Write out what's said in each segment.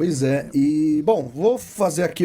Pois é, e bom, vou fazer aqui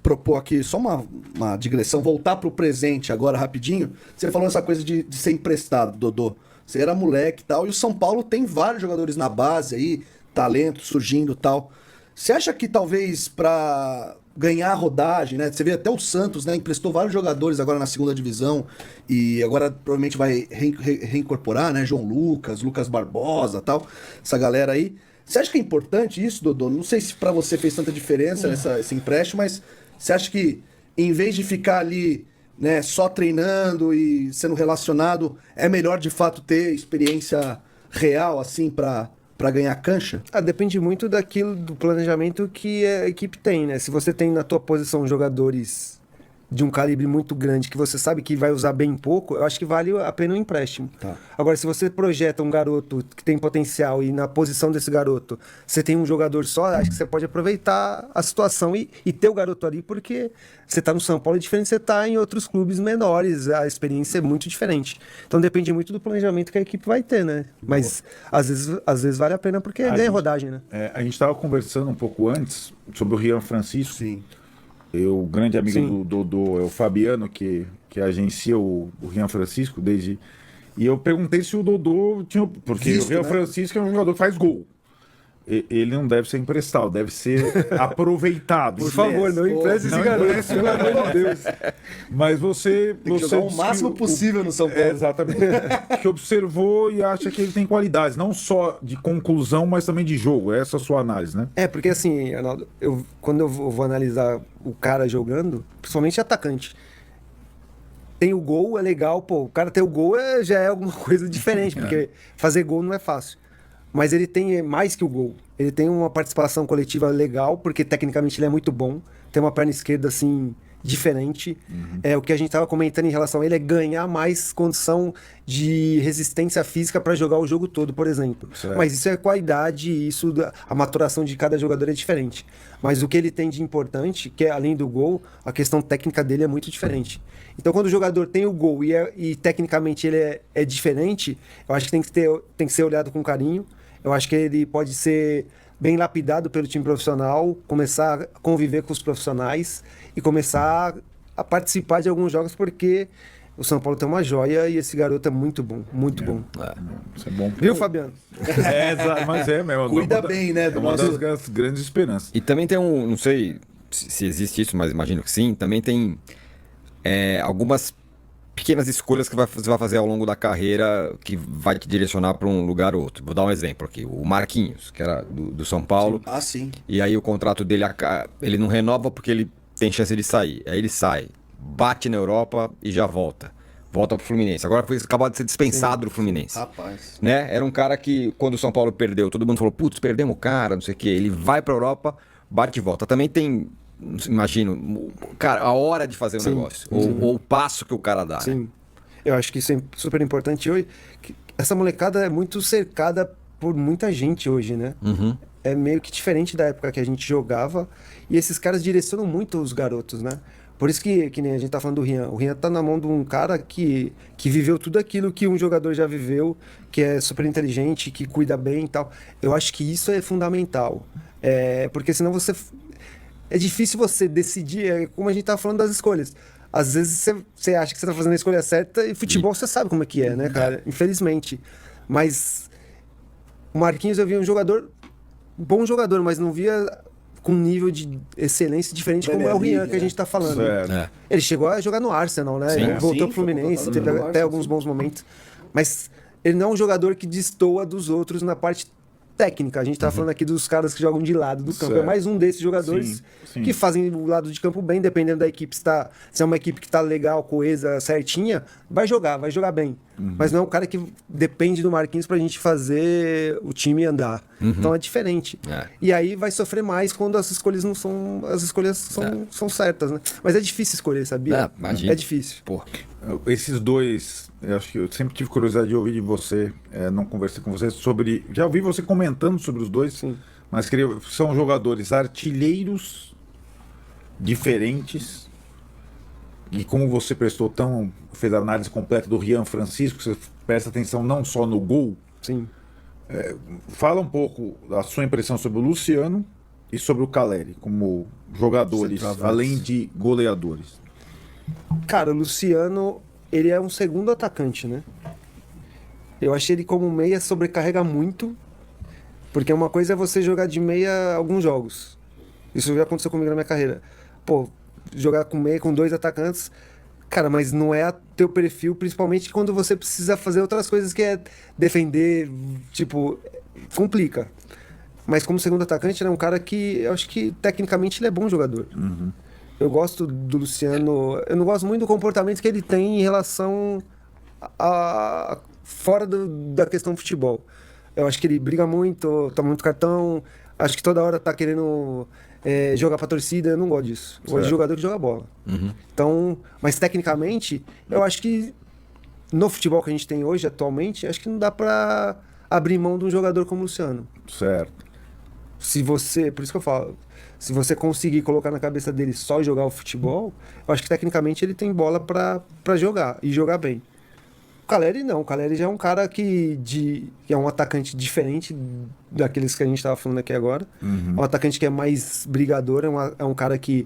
propor aqui só uma digressão, voltar pro presente agora rapidinho. Você falou essa coisa de ser emprestado, Dodô. Você era moleque e tal, e o São Paulo tem vários jogadores na base aí, talento surgindo e tal. Você acha que talvez pra ganhar rodagem, né? Você vê até o Santos, né? Emprestou vários jogadores agora na segunda divisão e agora provavelmente vai reincorporar, né? João Lucas, Lucas Barbosa, tal, essa galera aí. Você acha que é importante isso, Dodô? Não sei se pra você fez tanta diferença esse empréstimo, mas você acha que em vez de ficar ali, né, só treinando e sendo relacionado, é melhor de fato ter experiência real assim pra ganhar cancha? Depende muito do planejamento que a equipe tem, né? Se você tem na tua posição jogadores de um calibre muito grande que você sabe que vai usar bem pouco, eu acho que vale a pena um empréstimo. Tá. Agora, se você projeta um garoto que tem potencial e na posição desse garoto você tem um jogador só, acho que você pode aproveitar a situação e ter o garoto ali, porque você tá no São Paulo é diferente de você tá em outros clubes menores, a experiência é muito diferente. Então depende muito do planejamento que a equipe vai ter, né? Mas às vezes vale a pena porque ganha rodagem, né? A gente estava conversando um pouco antes sobre o Rian Francisco. Sim. O grande amigo do Dodô é o Fabiano, que agencia o Rian Francisco desde... E eu perguntei se o Dodô tinha... Porque Visto, o Rian né? Francisco é um jogador que faz gol. Ele não deve ser emprestado, deve ser aproveitado. Por favor, não empreste esse garoto, pelo amor de Deus. Mas você... Tem que jogar o máximo possível no São Paulo. Exatamente. Que observou e acha que ele tem qualidades, não só de conclusão, mas também de jogo. Essa é a sua análise, né? Porque assim, Arnaldo, quando eu vou analisar o cara jogando, principalmente atacante, tem o gol, é legal, pô, o cara ter o gol já é alguma coisa diferente, porque fazer gol não é fácil. Mas ele tem mais que o gol. Ele tem uma participação coletiva legal, porque tecnicamente ele é muito bom. Tem uma perna esquerda, assim, diferente. O que a gente estava comentando em relação a ele é ganhar mais condição de resistência física para jogar o jogo todo, por exemplo. Certo. Mas isso é qualidade, a maturação de cada jogador é diferente. Mas o que ele tem de importante, que é além do gol, a questão técnica dele é muito diferente. Então, quando o jogador tem o gol e tecnicamente ele é diferente, eu acho que tem que ser olhado com carinho. Eu acho que ele pode ser bem lapidado pelo time profissional, começar a conviver com os profissionais e começar a participar de alguns jogos, porque o São Paulo tem uma joia e esse garoto é muito bom, muito bom. Isso é bom. Viu, Fabiano? Mas é mesmo. Cuida bem, né, É do uma nosso... das grandes esperanças. E também tem não sei se existe isso, mas imagino que sim, também tem algumas pequenas escolhas que você vai fazer ao longo da carreira que vai te direcionar para um lugar ou outro. Vou dar um exemplo aqui. O Marquinhos, que era do São Paulo. Sim. E aí o contrato dele, ele não renova porque ele tem chance de sair. Aí ele sai, bate na Europa e já volta. Volta pro Fluminense. Agora acabou de ser dispensado do Fluminense. Rapaz. Né? Era um cara que, quando o São Paulo perdeu, todo mundo falou, putz, perdemos o cara, não sei o quê. Ele vai pra Europa, bate e volta. Também tem, imagino, cara, a hora de fazer o negócio. Ou o passo que o cara dá. Sim. Né? Eu acho que isso é super importante hoje. Essa molecada é muito cercada por muita gente hoje, né? É meio que diferente da época que a gente jogava. E esses caras direcionam muito os garotos, né? Por isso que nem a gente tá falando do Rian. O Rian tá na mão de um cara que viveu tudo aquilo que um jogador já viveu, que é super inteligente, que cuida bem e tal. Eu acho que isso é fundamental. Porque senão é difícil você decidir, como a gente tá falando das escolhas. Às vezes você acha que você tá fazendo a escolha certa e futebol você sabe como é que é, né, cara? Infelizmente. Mas o Marquinhos eu via bom jogador, mas não via com nível de excelência diferente como é o Rian que a gente tá falando. Ele chegou a jogar no Arsenal, né? Sim. Ele voltou pro Fluminense, teve até alguns bons momentos. Mas ele não é um jogador que destoa dos outros na parte técnica. A gente tá falando aqui dos caras que jogam de lado do campo. É mais um desses jogadores que fazem o lado de campo bem, dependendo da equipe. Se é uma equipe que tá legal, coesa, certinha, vai jogar bem. Mas não é um cara que depende do Marquinhos pra gente fazer o time andar. Então é diferente. E aí vai sofrer mais quando as escolhas não são. As escolhas são certas, né? Mas é difícil escolher, sabia? Imagina. É difícil. Pô. Esses dois, eu acho que eu sempre tive curiosidade de ouvir de você, não conversei com você sobre... Já ouvi você comentando sobre os dois, mas são jogadores artilheiros diferentes, e como você fez a análise completa do Rian Francisco, você presta atenção não só no gol. Sim. Fala um pouco da sua impressão sobre o Luciano E sobre o Caleri, como jogadores, Centroavante. além de goleadores? Cara, o Luciano, ele é um segundo atacante, né? Eu achei ele como meia sobrecarrega muito, porque uma coisa é você jogar de meia alguns jogos. Isso já aconteceu comigo na minha carreira. Pô, jogar com meia com 2 atacantes, cara, mas não é teu perfil, principalmente quando você precisa fazer outras coisas que é defender, tipo, complica. Mas como segundo atacante, ele é um cara que eu acho que tecnicamente ele é bom jogador. Eu gosto do Luciano, eu não gosto muito do comportamento que ele tem em relação fora da questão do futebol. Eu acho que ele briga muito, toma muito cartão, acho que toda hora tá querendo jogar pra torcida, eu não gosto disso. Eu gosto de jogador que joga bola. Então, mas tecnicamente, eu acho que no futebol que a gente tem hoje, atualmente, acho que não dá pra abrir mão de um jogador como o Luciano. Certo. Se você, por isso que eu falo, se você conseguir colocar na cabeça dele só jogar o futebol, eu acho que tecnicamente ele tem bola pra jogar e jogar bem. O Caleri não, o Caleri já é um cara que é um atacante diferente daqueles que a gente tava falando aqui agora. É um atacante que é mais brigador, é um cara que,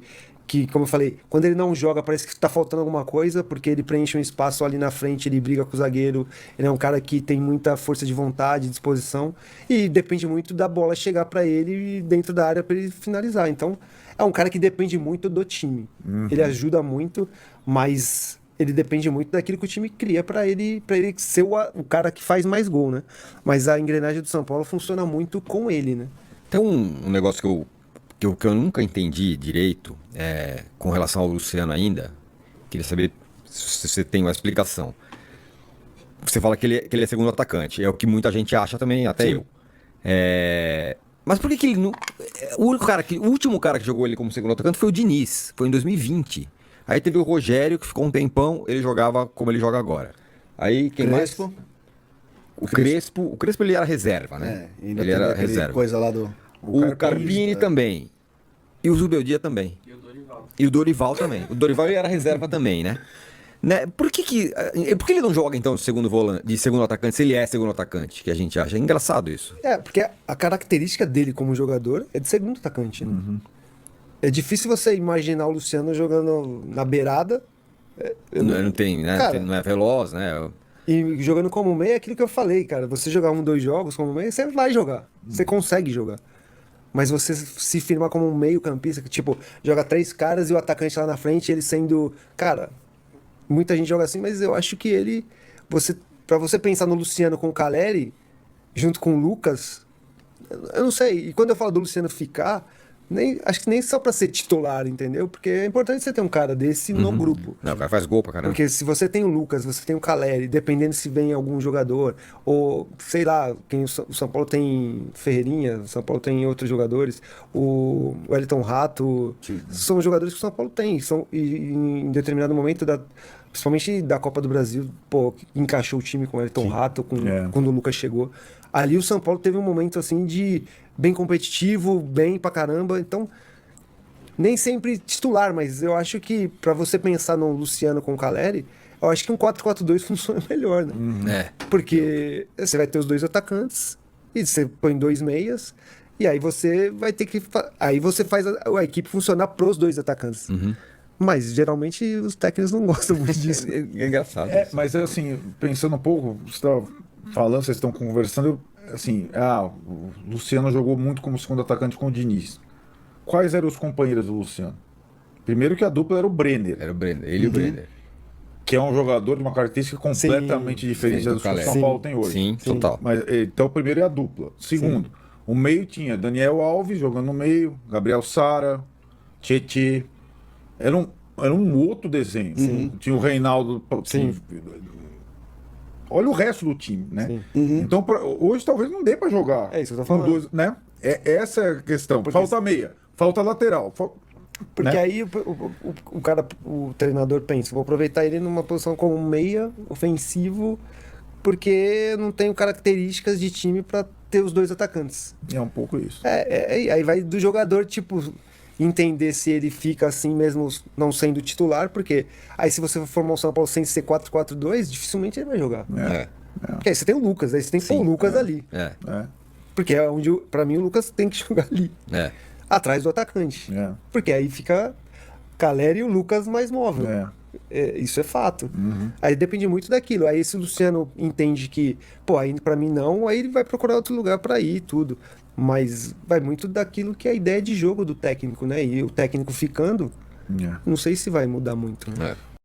como eu falei, quando ele não joga parece que tá faltando alguma coisa, porque ele preenche um espaço ali na frente, ele briga com o zagueiro, ele é um cara que tem muita força de vontade, disposição, e depende muito da bola chegar para ele dentro da área para ele finalizar. Então, é um cara que depende muito do time. Ele ajuda muito, mas ele depende muito daquilo que o time cria para ele ser o cara que faz mais gol, né? Mas a engrenagem do São Paulo funciona muito com ele, né? Tem um negócio que eu nunca entendi direito com relação ao Luciano ainda. Queria saber se você tem uma explicação. Você fala que ele é segundo atacante. É o que muita gente acha também, até eu. Mas por que ele não... O último cara que jogou ele como segundo atacante foi o Diniz. Foi em 2020. Aí teve o Rogério, que ficou um tempão, ele jogava como ele joga agora. Aí quem Crespo. mais? O Crespo ele era reserva, né? Ainda ele teve era aquele reserva. coisa lá do... O Carpini também. E o Zubeldia também. E o Dorival também. O Dorival ele era reserva também, né? Por que ele não joga, então, de segundo atacante, se ele é segundo atacante, que a gente acha? É engraçado isso. Porque a característica dele como jogador é de segundo atacante, né? É difícil você imaginar o Luciano jogando na beirada. Não tem, né? Cara, não é veloz, né? E jogando como meia é aquilo que eu falei, cara. Você jogar 2 jogos como meia, você vai jogar. Você consegue jogar. Mas você se firmar como um meio campista, que tipo, joga 3 caras e o atacante lá na frente, ele sendo... Cara, muita gente joga assim, mas eu acho que ele... Pra você pensar no Luciano com o Caleri, junto com o Lucas, eu não sei. E quando eu falo do Luciano ficar... acho que nem só pra ser titular, entendeu? Porque é importante você ter um cara desse no grupo. Não, o cara faz gol pra caramba. Porque se você tem o Lucas, você tem o Caleri, dependendo se vem algum jogador, ou sei lá, o São Paulo tem Ferreirinha, o São Paulo tem outros jogadores, o Wellington Rato, são jogadores que o São Paulo tem. E em determinado momento, principalmente da Copa do Brasil, encaixou o time com o Wellington Rato, quando o Lucas chegou. Ali o São Paulo teve um momento assim de bem competitivo, bem pra caramba, então nem sempre titular, mas eu acho que pra você pensar no Luciano com o Caleri, eu acho que um 4-4-2 funciona melhor, né? Porque você vai ter os 2 atacantes e você põe 2 meias e aí você vai ter que aí você faz a equipe funcionar pros 2 atacantes. Mas geralmente os técnicos não gostam muito disso. É engraçado. Mas assim, pensando um pouco, você estava falando, vocês estão conversando, assim, o Luciano jogou muito como segundo atacante com o Diniz. Quais eram os companheiros do Luciano? Primeiro que a dupla era o Brenner. Era o Brenner, ele e o Brenner. Que é um jogador de uma característica completamente diferente da do que o São Paulo tem hoje. Sim, total. Mas, então, o primeiro é a dupla. Segundo, o meio tinha Daniel Alves jogando no meio, Gabriel Sara, Tietê. Era um outro desenho. Tinha o Reinaldo. Olha o resto do time, né? Então, hoje talvez não dê para jogar. É isso que eu tô falando. 2, né? Essa é a questão. Falta meia, falta lateral. Porque né? aí o cara, o treinador pensa, vou aproveitar ele numa posição como meia, ofensivo, porque eu não tenho características de time para ter os 2 atacantes. É um pouco isso. Aí vai do jogador, tipo, entender se ele fica assim mesmo não sendo titular, porque aí se você for formar o São Paulo sem ser 4-4-2, dificilmente ele vai jogar. Porque aí você tem o Lucas, aí você tem que pôr o Lucas ali. Porque é onde, pra mim, o Lucas tem que jogar ali. atrás do atacante. É. Porque aí fica Caleri e o Lucas mais móvel. É. Isso é fato. Aí depende muito daquilo. Aí se o Luciano entende que, pô, aí pra mim não, aí ele vai procurar outro lugar pra ir e tudo. Mas vai muito daquilo que é a ideia de jogo do técnico, né? E o técnico ficando, É. não sei se vai mudar muito. Né? É.